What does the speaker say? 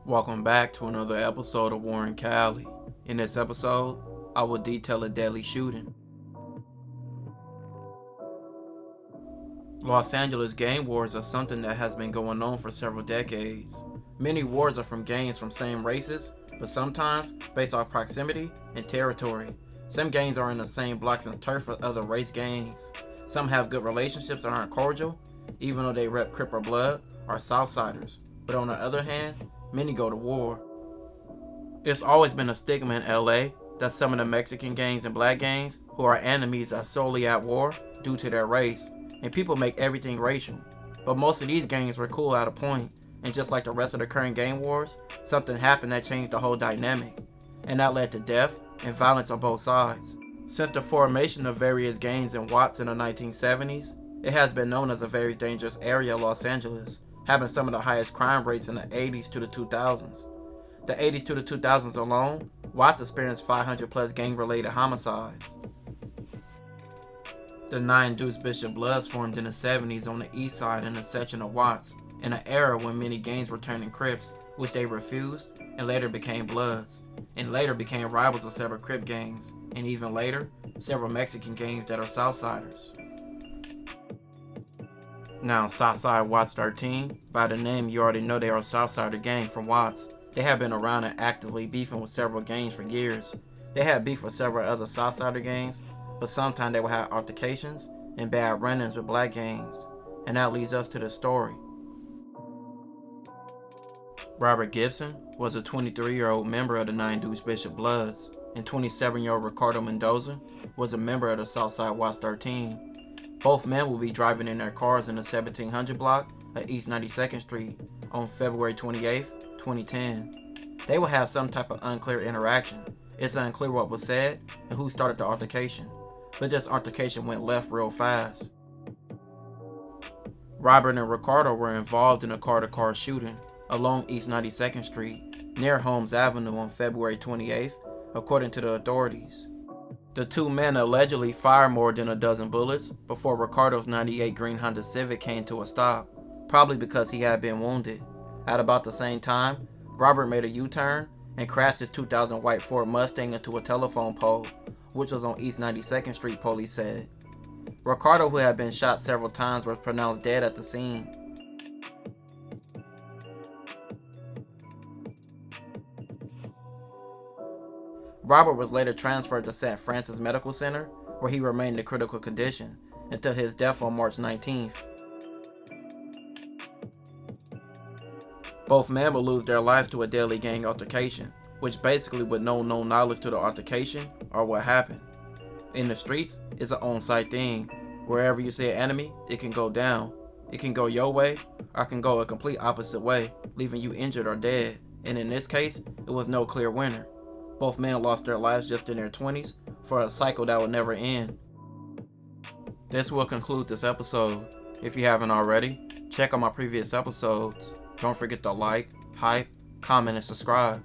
Welcome back to another episode of War in Cali. In this episode, I will detail a deadly shooting. Los Angeles gang wars are something that has been going on for several decades. Many wars are from gangs from same races, but sometimes based off proximity and territory. Some gangs are in the same blocks and turf with other race gangs. Some have good relationships and aren't cordial, even though they rep Crip or Blood, are Southsiders. But on the other hand, many go to war. It's always been a stigma in LA that some of the Mexican gangs and black gangs who are enemies are solely at war due to their race, and people make everything racial. But most of these gangs were cool at a point, and just like the rest of the current gang wars, something happened that changed the whole dynamic, and that led to death and violence on both sides. Since the formation of various gangs in Watts in the 1970s, it has been known as a very dangerous area of Los Angeles, having some of the highest crime rates in the 80s to the 2000s. The 80s to the 2000s alone, Watts experienced 500 plus gang-related homicides. The 9 Deuce Bishop Bloods formed in the 70s on the east side in a section of Watts, in an era when many gangs were turning Crips, which they refused, and later became Bloods, and later became rivals of several Crip gangs, and even later, several Mexican gangs that are Southsiders. Now, Southside Watts 13, by the name you already know they are a Southsider gang from Watts. They have been around and actively beefing with several gangs for years. They had beef with several other Southsider gangs, but sometimes they would have altercations and bad run-ins with black gangs. And that leads us to the story. Robert Gibson was a 23-year-old member of the 9 Deuce Bishop Bloods, and 27-year-old Ricardo Mendoza was a member of the Southside Watts 13. Both men will be driving in their cars in the 1700 block of East 92nd Street on February 28, 2010. They will have some type of unclear interaction. It's unclear what was said and who started the altercation, but this altercation went left real fast. Robert and Ricardo were involved in a car-to-car shooting along East 92nd Street near Holmes Avenue on February 28th, according to the authorities. The two men allegedly fired more than a dozen bullets before Ricardo's 98 green Honda Civic came to a stop, probably because he had been wounded. At about the same time, Robert made a U-turn and crashed his 2000 white Ford Mustang into a telephone pole, which was on East 92nd Street, police said. Ricardo, who had been shot several times, was pronounced dead at the scene. Robert was later transferred to St. Francis Medical Center, where he remained in critical condition until his death on March 19th. Both men will lose their lives to a deadly gang altercation, which basically with no known knowledge to the altercation or what happened. In the streets, it's an on-site thing. Wherever you see an enemy, it can go down. It can go your way, or it can go a complete opposite way, leaving you injured or dead. And in this case, it was no clear winner. Both men lost their lives just in their 20s for a cycle that would never end. This will conclude this episode. If you haven't already, check out my previous episodes. Don't forget to like, hype, comment, and subscribe.